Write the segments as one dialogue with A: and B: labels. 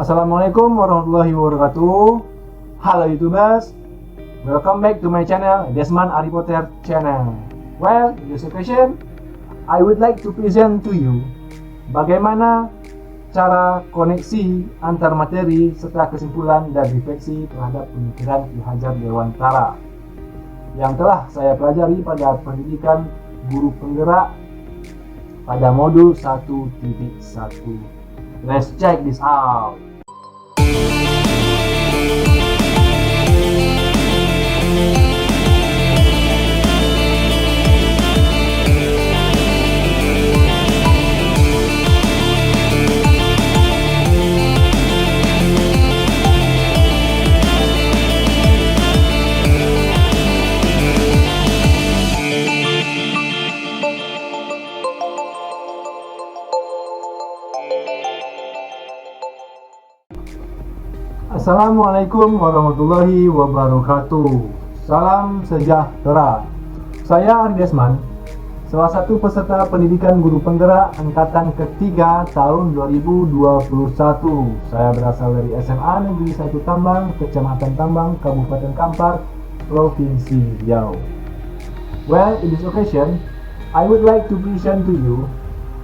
A: Assalamualaikum warahmatullahi wabarakatuh. Halo YouTubers, welcome back to my channel, Desman Harry Potter channel. Well, in this occasion, I would like to present to you bagaimana cara koneksi antar materi serta kesimpulan dan refleksi terhadap pemikiran Ki Hajar Dewantara yang telah saya pelajari pada pendidikan guru penggerak pada modul 1.1. Let's check this out. Assalamualaikum warahmatullahi wabarakatuh. Salam sejahtera. Saya Ari Desman, salah satu peserta pendidikan guru penggerak angkatan ketiga tahun 2021. Saya berasal dari SMA Negeri 1 Tambang, Kecamatan Tambang, Kabupaten Kampar, Provinsi Riau. Well, in this occasion, I would like to present to you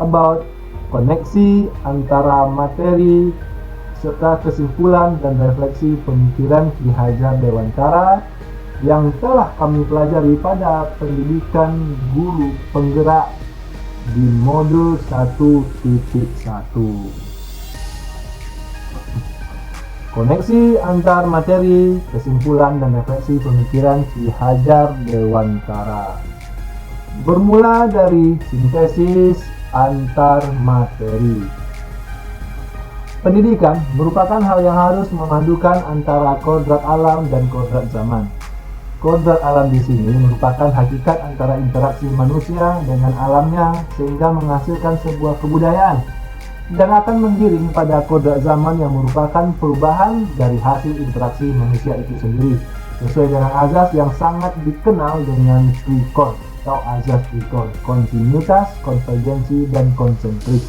A: about koneksi antara materi serta kesimpulan dan refleksi pemikiran Ki Hajar Dewantara yang telah kami pelajari pada pendidikan guru penggerak di modul 1.1. Koneksi antar materi, kesimpulan dan refleksi pemikiran Ki Hajar Dewantara bermula dari sintesis antar materi. Pendidikan merupakan hal yang harus memadukan antara kodrat alam dan kodrat zaman. Kodrat alam di sini merupakan hakikat antara interaksi manusia dengan alamnya sehingga menghasilkan sebuah kebudayaan dan akan menggiring pada kodrat zaman yang merupakan perubahan dari hasil interaksi manusia itu sendiri sesuai dengan azas yang sangat dikenal dengan trikon atau azas trikon: kontinuitas, konvergensi, dan konsentrik.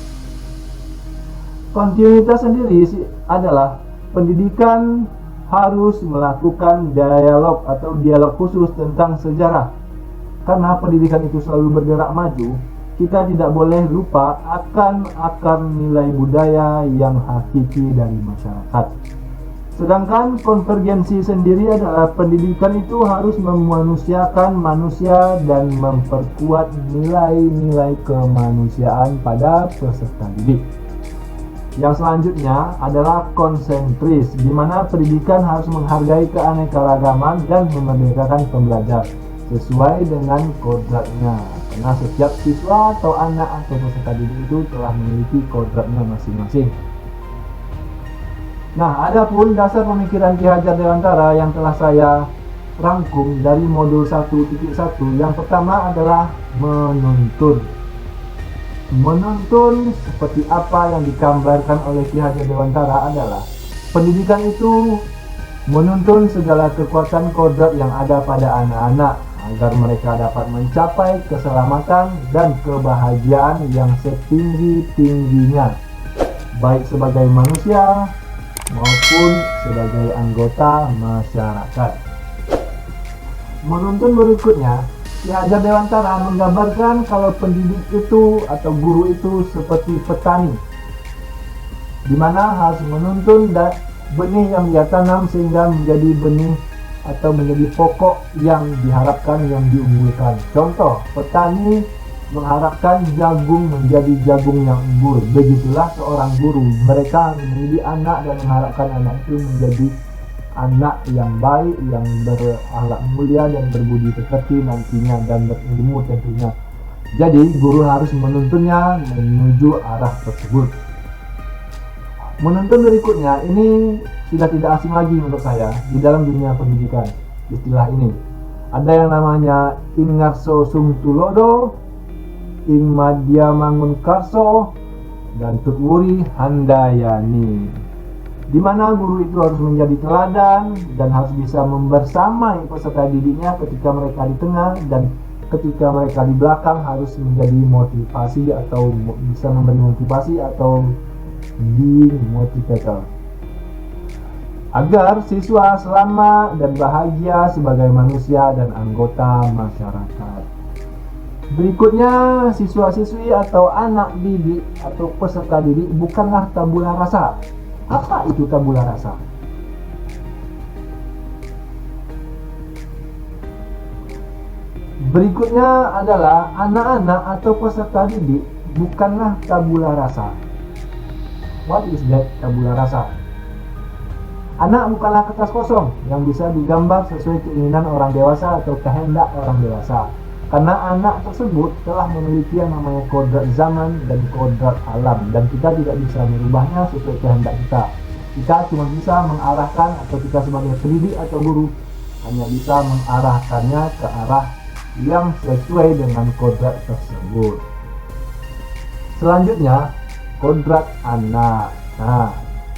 A: Kontinuitas sendiri adalah pendidikan harus melakukan dialog atau dialog khusus tentang sejarah. Karena pendidikan itu selalu bergerak maju, kita tidak boleh lupa akan akar nilai budaya yang hakiki dari masyarakat. Sedangkan konvergensi sendiri adalah pendidikan itu harus memanusiakan manusia dan memperkuat nilai-nilai kemanusiaan pada peserta didik. Yang selanjutnya adalah konsentris, di mana pendidikan harus menghargai keanekaragaman dan memerdekakan pembelajar sesuai dengan kodratnya. Karena setiap siswa atau anak atau peserta didik itu telah memiliki kodratnya masing-masing. Nah, adapun dasar pemikiran Ki Hajar Dewantara yang telah saya rangkum dari modul 1.1, yang pertama adalah menuntun. Menuntun seperti apa yang digambarkan oleh Ki Hajar Dewantara adalah pendidikan itu menuntun segala kekuatan kodrat yang ada pada anak-anak agar mereka dapat mencapai keselamatan dan kebahagiaan yang setinggi-tingginya, baik sebagai manusia maupun sebagai anggota masyarakat. Menuntun berikutnya, Ki Hajar Dewantara menggambarkan kalau pendidik itu atau guru itu seperti petani, di mana harus menuntun benih yang dia tanam sehingga menjadi benih atau menjadi pokok yang diharapkan, yang diunggulkan. Contoh, petani mengharapkan jagung menjadi jagung yang unggul. Begitulah seorang guru, mereka mendidik anak dan mengharapkan anak itu menjadi anak yang baik, yang berakhlak mulia dan berbudi pekerti nantinya dan berilmu tentunya. Jadi guru harus menuntunnya menuju arah tersebut. Menuntun berikutnya ini sudah tidak asing lagi menurut saya di dalam dunia pendidikan. Istilah ini ada yang namanya Ing Ngarso Sung Tulodo, Ing Madya Mangun Karso, dan Tutwuri Handayani, di mana guru itu harus menjadi teladan dan harus bisa membersamai peserta didiknya ketika mereka di tengah dan ketika mereka di belakang, harus menjadi motivasi atau bisa memberi motivasi atau being motivator. agar siswa selamat dan bahagia sebagai manusia dan anggota masyarakat. Berikutnya, siswa-siswi atau anak didik atau peserta didik bukanlah tabula rasa. Apa itu tabula rasa? Berikutnya adalah anak-anak atau peserta didik bukanlah tabula rasa. What is that tabula rasa? Anak bukanlah kertas kosong yang bisa digambar sesuai keinginan orang dewasa atau kehendak orang dewasa. Karena anak tersebut telah memiliki yang namanya kodrat zaman dan kodrat alam, dan kita tidak bisa merubahnya sesuai kehendak kita. Kita cuma bisa mengarahkan, atau kita sebagai pendidik atau guru hanya bisa mengarahkannya ke arah yang sesuai dengan kodrat tersebut. Selanjutnya, kodrat anak. Nah,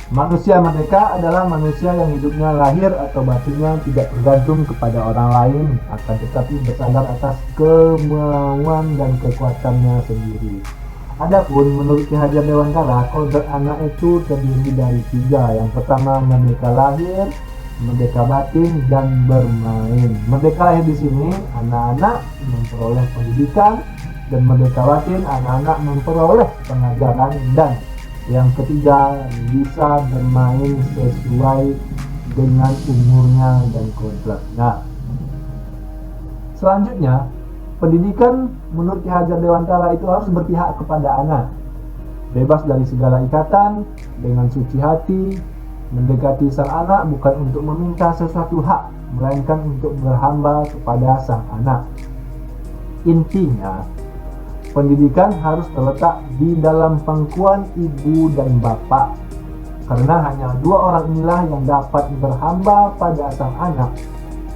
A: manusia merdeka adalah manusia yang hidupnya lahir atau batinnya tidak tergantung kepada orang lain, akan tetapi bersandar atas kemauan dan kekuatannya sendiri. Adapun menurut Ki Hajar Dewantara, kodrat anak itu terdiri dari 3. Yang pertama, merdeka lahir, merdeka batin, dan bermain. Merdeka lahir di sini anak-anak memperoleh pendidikan, dan merdeka batin anak-anak memperoleh pengajaran, dan yang ketiga bisa bermain sesuai dengan umurnya dan kodratnya. Selanjutnya, pendidikan menurut Ki Hajar Dewantara itu harus berpihak kepada anak, bebas dari segala ikatan, dengan suci hati, mendekati sang anak bukan untuk meminta sesuatu hak, melainkan untuk berhamba kepada sang anak. Intinya, pendidikan harus terletak di dalam pangkuan ibu dan bapak, karena hanya 2 orang inilah yang dapat berhamba pada sang anak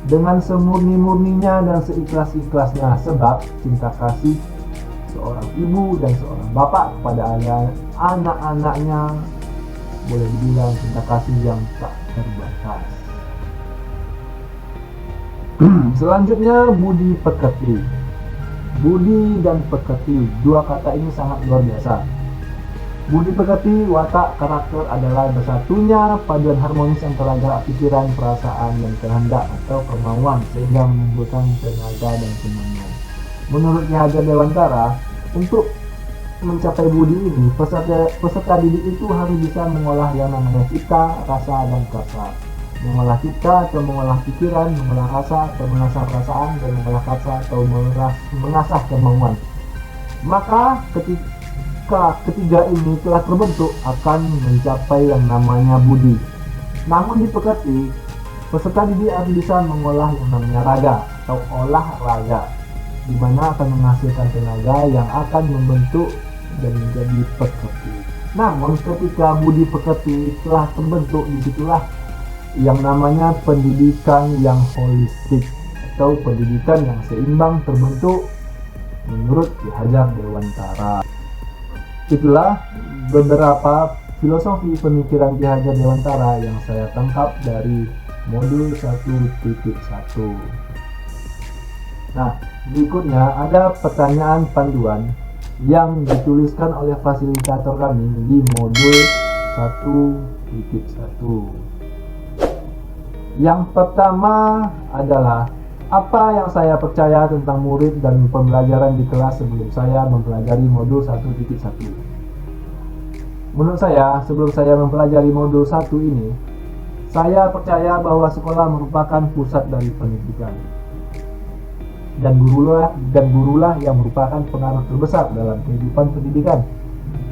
A: dengan semurni-murninya dan seikhlas-ikhlasnya, sebab cinta kasih seorang ibu dan seorang bapak kepada anak-anaknya boleh dibilang cinta kasih yang tak terbatas. Selanjutnya, budi pekerti. Budi dan pekerti, 2 kata ini sangat luar biasa. Budi pekerti, watak, karakter adalah bersatunya paduan harmonis antara gerak pikiran, perasaan, dan kehendak atau kemauan sehingga menimbulkan tenaga dan kemauan. Menurut Ki Hajar Dewantara, untuk mencapai budi ini, peserta didik itu harus bisa mengolah yang namanya cita, rasa, dan kasa. Mengolah cita atau mengolah pikiran, mengolah rasa atau mengasah perasaan, dan mengolah kasa atau mengasah kemauan. Maka ketika ketiga ini telah terbentuk, akan mencapai yang namanya budi. Namun dipekerti, peserta didik harus bisa mengolah yang namanya raga atau olahraga, di mana akan menghasilkan tenaga yang akan membentuk dan menjadi pekerti. Namun ketika budi pekerti telah terbentuk, disitulah yang namanya pendidikan yang holistik atau pendidikan yang seimbang terbentuk menurut Ki Hajar Dewantara. Itulah beberapa filosofi pemikiran Ki Hajar Dewantara yang saya tangkap dari modul 1.1. Nah, berikutnya ada pertanyaan panduan yang dituliskan oleh fasilitator kami di modul 1.1. Yang pertama adalah, apa yang saya percaya tentang murid dan pembelajaran di kelas sebelum saya mempelajari modul 1.1. Menurut saya, sebelum saya mempelajari modul 1 ini, saya percaya bahwa sekolah merupakan pusat dari pendidikan, dan gurulah yang merupakan pengaruh terbesar dalam kehidupan pendidikan.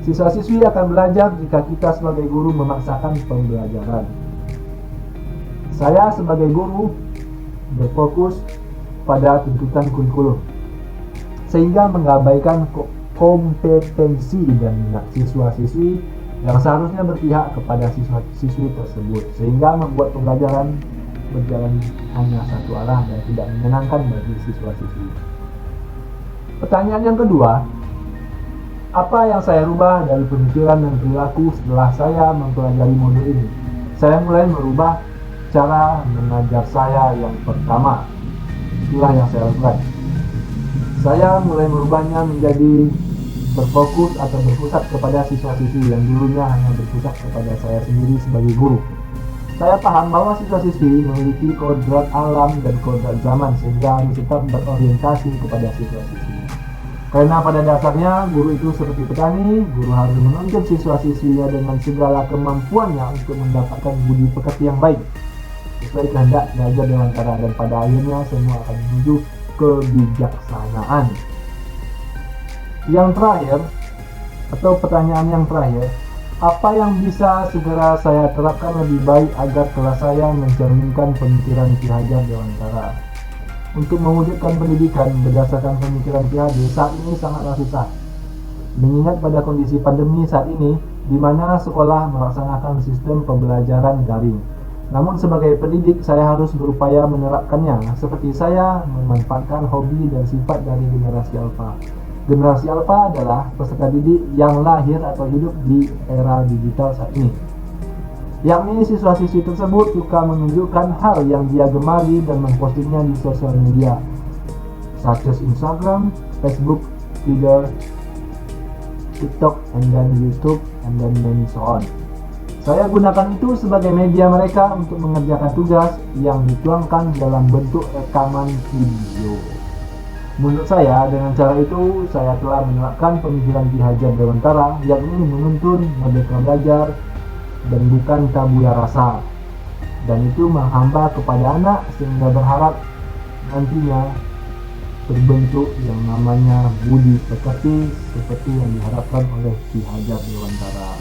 A: Siswa-siswi akan belajar jika kita sebagai guru memaksakan pembelajaran. Saya sebagai guru berfokus pada tuntutan kurikulum, sehingga mengabaikan kompetensi dan minat siswa-siswi yang seharusnya berpihak kepada siswa-siswi tersebut, sehingga membuat pembelajaran berjalan hanya satu arah dan tidak menyenangkan bagi siswa-siswi. Pertanyaan yang kedua, apa yang saya rubah dari pemikiran dan perilaku setelah saya mempelajari modul ini? Saya mulai merubah cara mengajar saya yang pertama. Itulah yang saya lakukan. Saya mulai merubahnya menjadi berfokus atau berpusat kepada siswa-siswi yang dulunya hanya berpusat kepada saya sendiri sebagai guru. Saya paham bahwa siswa-siswi memiliki kodrat alam dan kodrat zaman sehingga harus tetap berorientasi kepada siswa-siswi. Karena pada dasarnya guru itu seperti petani, guru harus menuntut siswa-siswinya dengan segala kemampuannya untuk mendapatkan budi pekerti yang baik sesuai kehendak belajar dewantara, dan pada akhirnya semua akan menuju kebijaksanaan. Yang terakhir, atau pertanyaan yang terakhir, apa yang bisa segera saya terapkan lebih baik agar kelas saya mencerminkan pemikiran Ki Hajar Dewantara? Untuk mewujudkan pendidikan berdasarkan pemikiran Ki Hajar saat ini sangatlah susah. Mengingat pada kondisi pandemi saat ini, di mana sekolah melaksanakan sistem pembelajaran daring. Namun sebagai pendidik, saya harus berupaya menerapkannya, seperti saya memanfaatkan hobi dan sifat dari generasi alfa. Generasi alfa adalah peserta didik yang lahir atau hidup di era digital saat ini. Yakni siswa-siswi tersebut suka menunjukkan hal yang dia gemari dan mempostingnya di sosial media, such as Instagram, Facebook, Twitter, TikTok, and then YouTube, and then many so on. Saya gunakan itu sebagai media mereka untuk mengerjakan tugas yang dituangkan dalam bentuk rekaman video. Menurut saya, dengan cara itu, saya telah menerapkan pemikiran Ki Hajar Dewantara, yakni menuntun merdeka belajar dan bukan tabula rasa. Dan itu menghamba kepada anak sehingga berharap nantinya terbentuk yang namanya budi pekerti seperti yang diharapkan oleh Ki Hajar Dewantara.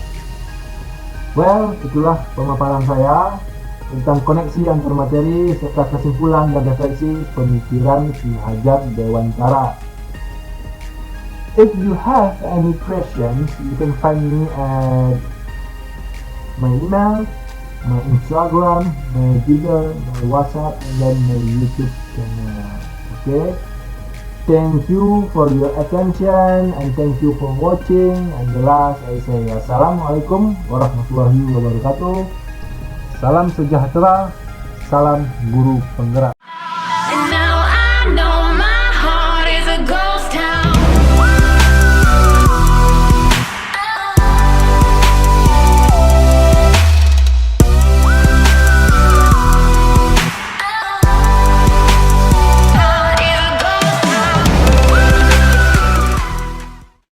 A: Well, itulah pemaparan saya tentang koneksi antar materi serta kesimpulan dan refleksi pemikiran Ki Hajar Dewantara. If you have any questions, you can find me at my email, my Instagram, my Twitter, my WhatsApp, and then my YouTube channel. Okay? Thank you for your attention and thank you for watching. And the last I say Assalamualaikum warahmatullahi wabarakatuh. Salam sejahtera, salam guru penggerak.